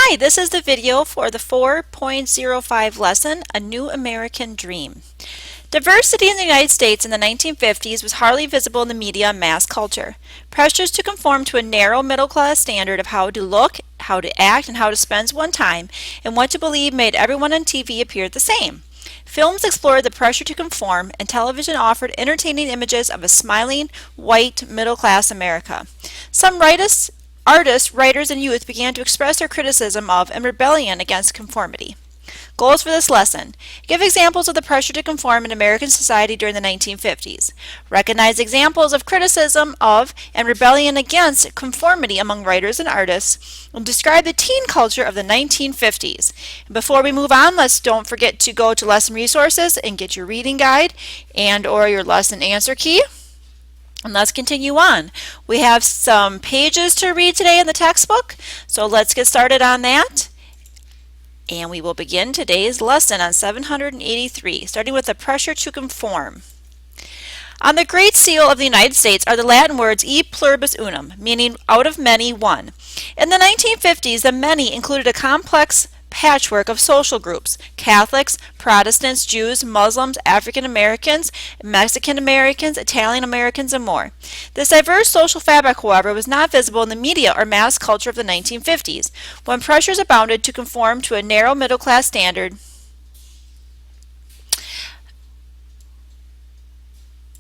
Hi, this is the video for the 4.05 lesson, A New American Dream. Diversity in the United States in the 1950s was hardly visible in the media and mass culture. Pressures to conform to a narrow middle-class standard of how to look, how to act, and how to spend one's time, and what to believe made everyone on TV appear the same. Films explored the pressure to conform, and television offered entertaining images of a smiling, white, middle-class America. Some artists, writers, and youth began to express their criticism of and rebellion against conformity. Goals for this lesson. Give examples of the pressure to conform in American society during the 1950s. Recognize examples of criticism of and rebellion against conformity among writers and artists. And describe the teen culture of the 1950s. And before we move on, don't forget to go to lesson resources and get your reading guide and/or your lesson answer key. And let's continue on. We have some pages to read today in the textbook, so let's get started on that. And we will begin today's lesson on 783, starting with the pressure to conform. On the Great Seal of the United States are the Latin words e pluribus unum, meaning out of many, one. In the 1950s, the many included a complex patchwork of social groups: Catholics, Protestants, Jews, Muslims, African Americans, Mexican Americans, Italian Americans, and more. This diverse social fabric, however, was not visible in the media or mass culture of the 1950s, when pressures abounded to conform to a narrow middle-class standard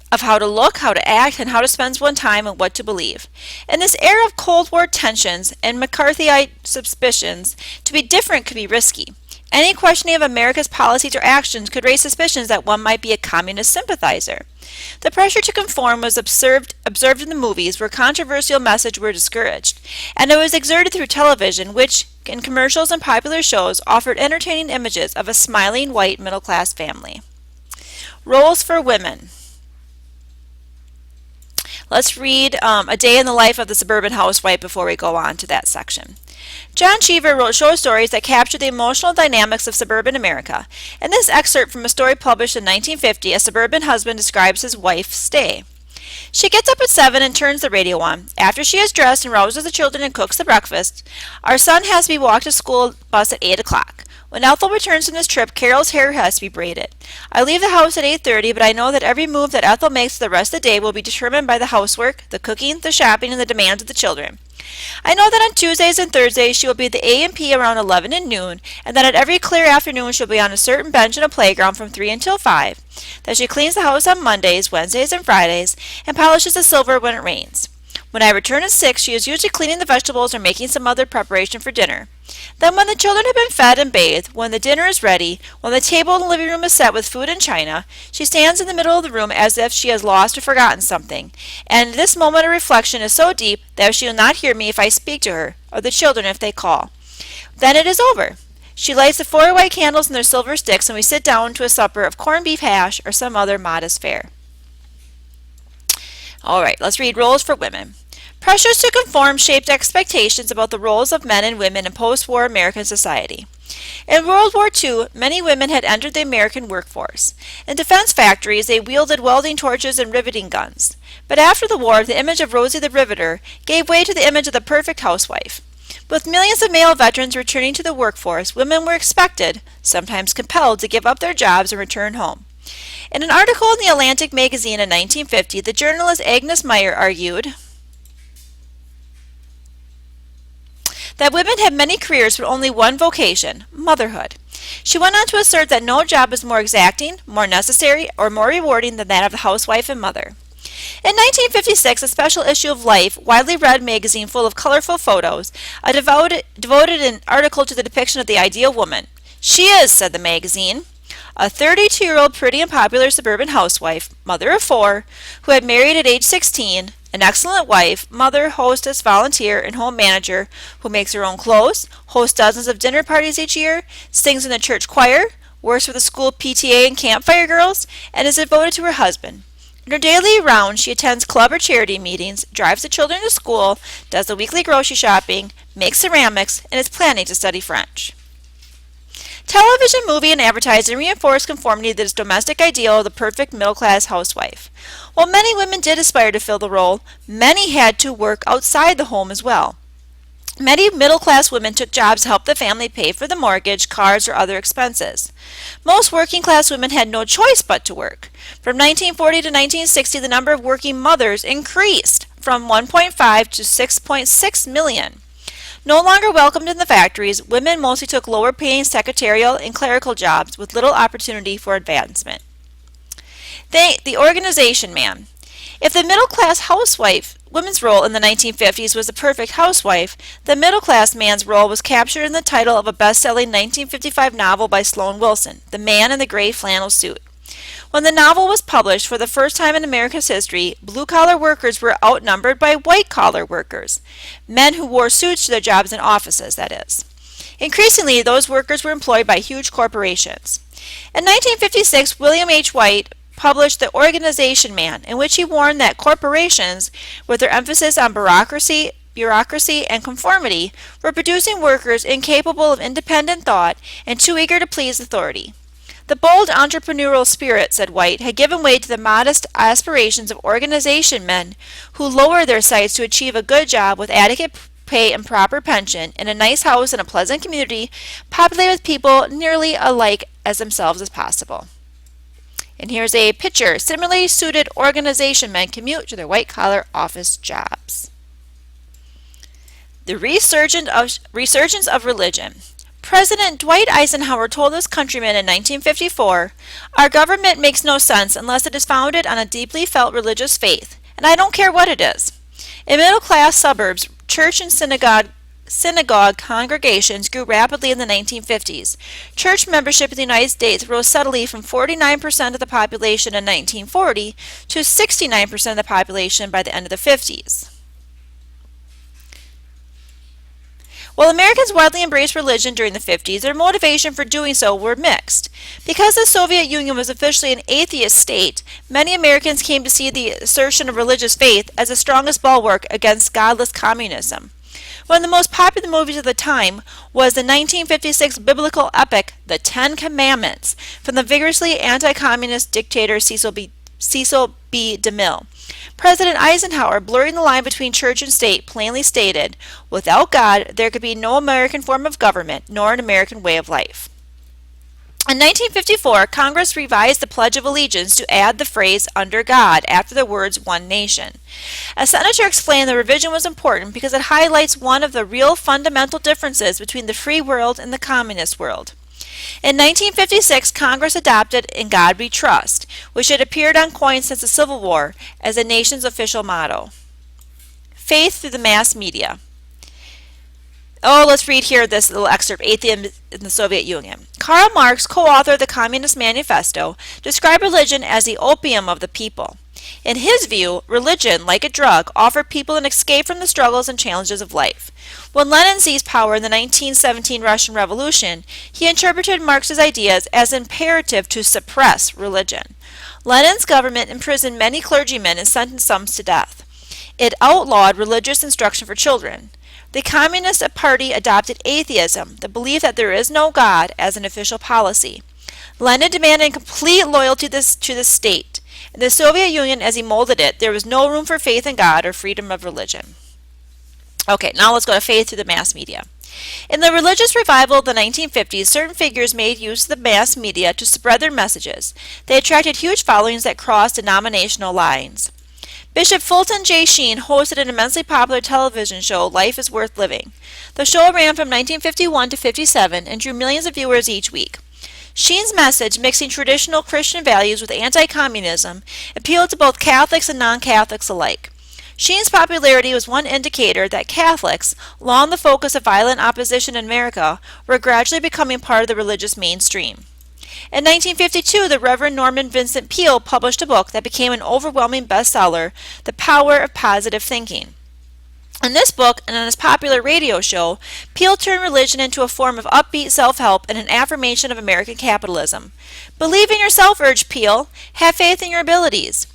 of how to look, how to act, and how to spend one's time and what to believe. In this era of Cold War tensions and McCarthyite suspicions, to be different could be risky. Any questioning of America's policies or actions could raise suspicions that one might be a communist sympathizer. The pressure to conform was observed in the movies where controversial messages were discouraged, and it was exerted through television, which, in commercials and popular shows, offered entertaining images of a smiling white middle-class family. Roles for women. Let's read A Day in the Life of the Suburban Housewife before we go on to that section. John Cheever wrote short stories that captured the emotional dynamics of suburban America. In this excerpt from a story published in 1950, a suburban husband describes his wife's day. She gets up at 7 and turns the radio on. After she is dressed and rouses the children and cooks the breakfast, our son has to be walked to school bus at 8 o'clock. When Ethel returns from this trip, Carol's hair has to be braided. I leave the house at 8:30, but I know that every move that Ethel makes for the rest of the day will be determined by the housework, the cooking, the shopping, and the demands of the children. I know that on Tuesdays and Thursdays she will be at the A&P around 11 and noon, and that at every clear afternoon she'll be on a certain bench in a playground from 3 until 5, that she cleans the house on Mondays, Wednesdays, and Fridays, and polishes the silver when it rains. When I return at 6, she is usually cleaning the vegetables or making some other preparation for dinner. Then when the children have been fed and bathed, when the dinner is ready, when the table in the living room is set with food and china, she stands in the middle of the room as if she has lost or forgotten something, and this moment of reflection is so deep that she will not hear me if I speak to her, or the children if they call. Then it is over. She lights the 4 white candles in their silver sticks, and we sit down to a supper of corned beef hash or some other modest fare. All right, let's read Roles for Women. Pressures to conform shaped expectations about the roles of men and women in post-war American society. In World War II, many women had entered the American workforce. In defense factories, they wielded welding torches and riveting guns. But after the war, the image of Rosie the Riveter gave way to the image of the perfect housewife. With millions of male veterans returning to the workforce, women were expected, sometimes compelled, to give up their jobs and return home. In an article in the Atlantic magazine in 1950, the journalist Agnes Meyer argued that women have many careers but only one vocation: motherhood. She went on to assert that no job is more exacting, more necessary, or more rewarding than that of the housewife and mother. In 1956, a special issue of Life, widely read magazine full of colorful photos, devoted an article to the depiction of the ideal woman. She is, said the magazine, a 32-year-old pretty and popular suburban housewife, mother of 4, who had married at age 16, an excellent wife, mother, hostess, volunteer, and home manager who makes her own clothes, hosts dozens of dinner parties each year, sings in the church choir, works for the school PTA and Campfire Girls, and is devoted to her husband. In her daily round, she attends club or charity meetings, drives the children to school, does the weekly grocery shopping, makes ceramics, and is planning to study French. Television, movie, and advertising reinforced conformity to this domestic ideal of the perfect middle-class housewife. While many women did aspire to fill the role, many had to work outside the home as well. Many middle-class women took jobs to help the family pay for the mortgage, cars, or other expenses. Most working-class women had no choice but to work. From 1940 to 1960, the number of working mothers increased from 1.5 to 6.6 million. No longer welcomed in the factories, women mostly took lower-paying secretarial and clerical jobs with little opportunity for advancement. The organization man. If the middle-class woman's role in the 1950s was the perfect housewife, the middle-class man's role was captured in the title of a best-selling 1955 novel by Sloan Wilson, The Man in the Gray Flannel Suit. When the novel was published for the first time in America's history, blue-collar workers were outnumbered by white-collar workers, men who wore suits to their jobs in offices, that is. Increasingly, those workers were employed by huge corporations. In 1956, William H. White published The Organization Man, in which he warned that corporations, with their emphasis on bureaucracy and conformity, were producing workers incapable of independent thought and too eager to please authority. The bold entrepreneurial spirit, said White, had given way to the modest aspirations of organization men who lower their sights to achieve a good job with adequate pay and proper pension in a nice house in a pleasant community populated with people nearly alike as themselves as possible. And here's a picture. Similarly suited organization men commute to their white-collar office jobs. The resurgence of religion. President Dwight Eisenhower told his countrymen in 1954, "Our government makes no sense unless it is founded on a deeply felt religious faith, and I don't care what it is." In middle-class suburbs, church and synagogue congregations grew rapidly in the 1950s. Church membership in the United States rose steadily from 49% of the population in 1940 to 69% of the population by the end of the 50s. While Americans widely embraced religion during the 50s, their motivation for doing so were mixed. Because the Soviet Union was officially an atheist state, many Americans came to see the assertion of religious faith as the strongest bulwark against godless communism. One of the most popular movies of the time was the 1956 biblical epic The Ten Commandments from the vigorously anti-communist dictator Cecil B. DeMille. President Eisenhower, blurring the line between church and state, plainly stated, "Without God, there could be no American form of government, nor an American way of life." In 1954, Congress revised the Pledge of Allegiance to add the phrase "under God" after the words "one nation." A senator explained the revision was important because it highlights one of the real fundamental differences between the free world and the communist world. In 1956, Congress adopted "In God We Trust," which had appeared on coins since the Civil War as the nation's official motto. Faith through the mass media. Oh, let's read here this little excerpt, Atheism in the Soviet Union. Karl Marx, co-author of the Communist Manifesto, described religion as the opium of the people. In his view, religion, like a drug, offered people an escape from the struggles and challenges of life. When Lenin seized power in the 1917 Russian Revolution, he interpreted Marx's ideas as imperative to suppress religion. Lenin's government imprisoned many clergymen and sentenced some to death. It outlawed religious instruction for children. The Communist Party adopted atheism, the belief that there is no God, as an official policy. Lenin demanded complete loyalty to the state. In the Soviet Union, as he molded it, there was no room for faith in God or freedom of religion. Okay, now let's go to faith through the mass media. In the religious revival of the 1950s, certain figures made use of the mass media to spread their messages. They attracted huge followings that crossed denominational lines. Bishop Fulton J. Sheen hosted an immensely popular television show, Life is Worth Living. The show ran from 1951 to 57 and drew millions of viewers each week. Sheen's message, mixing traditional Christian values with anti-communism, appealed to both Catholics and non-Catholics alike. Sheen's popularity was one indicator that Catholics, long the focus of violent opposition in America, were gradually becoming part of the religious mainstream. In 1952, the Reverend Norman Vincent Peale published a book that became an overwhelming bestseller, The Power of Positive Thinking. In this book and on his popular radio show, Peale turned religion into a form of upbeat self-help and an affirmation of American capitalism. "Believe in yourself," urged Peale. "Have faith in your abilities."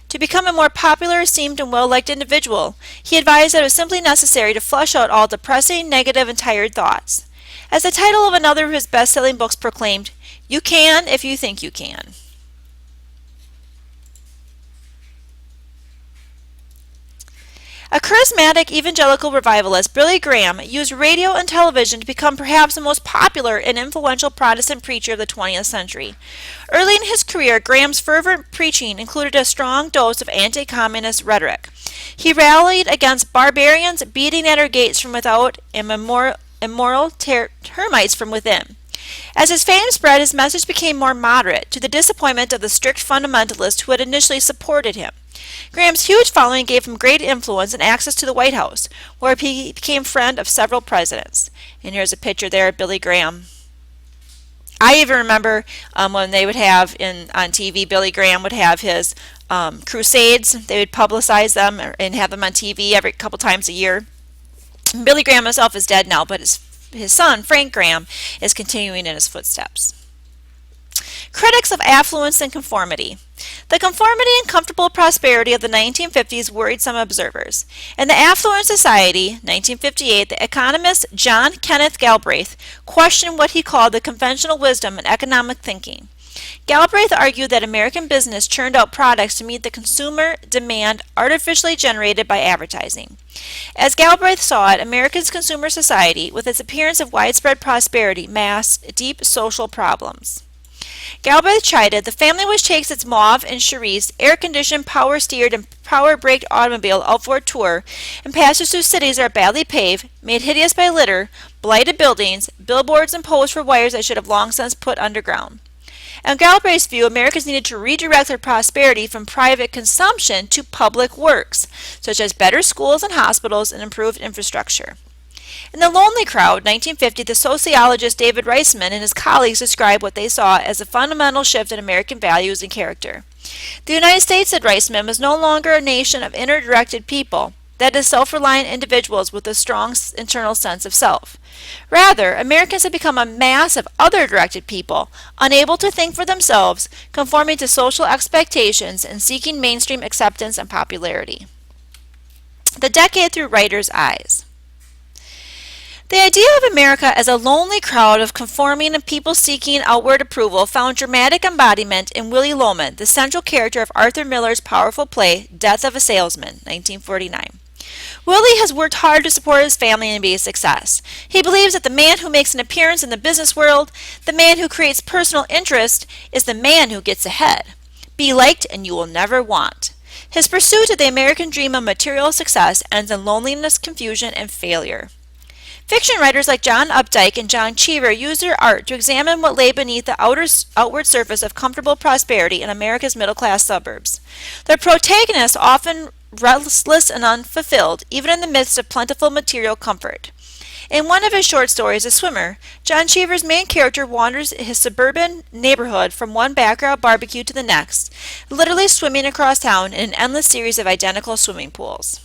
To become a more popular, esteemed, and well-liked individual, he advised that it was simply necessary to flush out all depressing, negative, and tired thoughts. As the title of another of his best-selling books proclaimed, "You can if you think you can." A charismatic evangelical revivalist, Billy Graham used radio and television to become perhaps the most popular and influential Protestant preacher of the 20th century. Early in his career, Graham's fervent preaching included a strong dose of anti-communist rhetoric. He rallied against barbarians beating at our gates from without and immoral termites from within. As his fame spread, his message became more moderate, to the disappointment of the strict fundamentalists who had initially supported him. Graham's huge following gave him great influence and access to the White House, where he became friend of several presidents. And here's a picture there of Billy Graham. I even remember when they would have on TV, Billy Graham would have his crusades. They would publicize them and have them on TV every couple times a year. And Billy Graham himself is dead now, but his son, Frank Graham, is continuing in his footsteps. Critics of affluence and conformity. The conformity and comfortable prosperity of the 1950s worried some observers. In The Affluent Society, 1958, the economist John Kenneth Galbraith questioned what he called the conventional wisdom in economic thinking. Galbraith argued that American business churned out products to meet the consumer demand artificially generated by advertising. As Galbraith saw it, America's consumer society, with its appearance of widespread prosperity, masked deep social problems. Galbraith chided the family which takes its mauve and cerise, air-conditioned, power-steered, and power-braked automobile out for a tour and passes through cities that are badly paved, made hideous by litter, blighted buildings, billboards imposed for wires that should have long since put underground. In Galbraith's view, Americans needed to redirect their prosperity from private consumption to public works, such as better schools and hospitals and improved infrastructure. In The Lonely Crowd, 1950, the sociologist David Reisman and his colleagues described what they saw as a fundamental shift in American values and character. The United States, said Reisman, was no longer a nation of inner-directed people, that is, self-reliant individuals with a strong internal sense of self. Rather, Americans had become a mass of other-directed people, unable to think for themselves, conforming to social expectations and seeking mainstream acceptance and popularity. The decade through writers' eyes. The idea of America as a lonely crowd of conforming and people seeking outward approval found dramatic embodiment in Willy Loman, the central character of Arthur Miller's powerful play, Death of a Salesman, 1949. Willie has worked hard to support his family and be a success. He believes that the man who makes an appearance in the business world, the man who creates personal interest, is the man who gets ahead. Be liked and you will never want. His pursuit of the American dream of material success ends in loneliness, confusion, and failure. Fiction writers like John Updike and John Cheever used their art to examine what lay beneath the outward surface of comfortable prosperity in America's middle-class suburbs. Their protagonists often restless and unfulfilled, even in the midst of plentiful material comfort. In one of his short stories, A Swimmer, John Cheever's main character wanders his suburban neighborhood from one backyard barbecue to the next, literally swimming across town in an endless series of identical swimming pools.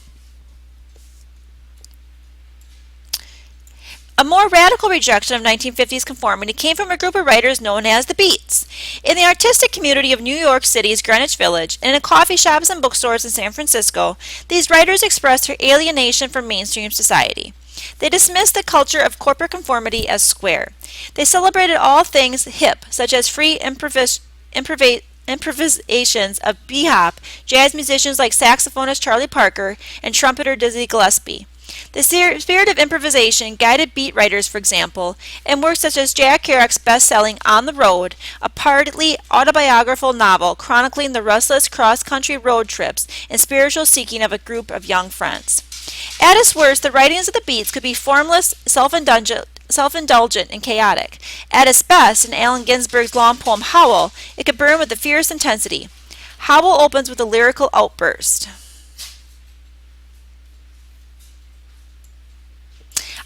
A more radical rejection of 1950s conformity came from a group of writers known as the Beats. In the artistic community of New York City's Greenwich Village and in coffee shops and bookstores in San Francisco, these writers expressed their alienation from mainstream society. They dismissed the culture of corporate conformity as square. They celebrated all things hip, such as free improvisations of bebop, jazz musicians like saxophonist Charlie Parker and trumpeter Dizzy Gillespie. The spirit of improvisation guided beat writers, for example, in works such as Jack Kerouac's best-selling On the Road, a partly autobiographical novel chronicling the restless cross-country road trips and spiritual seeking of a group of young friends. At its worst, the writings of the Beats could be formless, self-indulgent, and chaotic. At its best, in Allen Ginsberg's long poem Howl, it could burn with a fierce intensity. Howl opens with a lyrical outburst.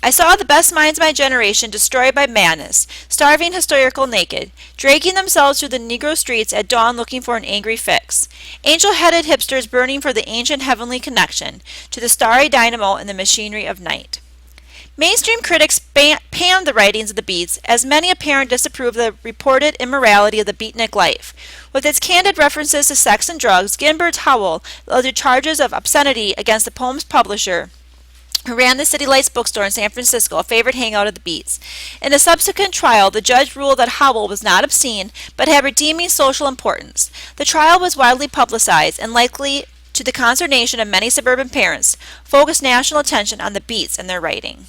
I saw the best minds of my generation destroyed by madness, starving hysterical naked, dragging themselves through the Negro streets at dawn looking for an angry fix. Angel-headed hipsters burning for the ancient heavenly connection to the starry dynamo and the machinery of night. Mainstream critics panned the writings of the Beats, as many apparent disapprove of the reported immorality of the beatnik life. With its candid references to sex and drugs, Ginsberg's Howl led to charges of obscenity against the poem's publisher, who ran the City Lights bookstore in San Francisco, a favorite hangout of the Beats. In a subsequent trial, the judge ruled that Howl was not obscene, but had redeeming social importance. The trial was widely publicized and likely to the consternation of many suburban parents, focused national attention on the beats in their writing.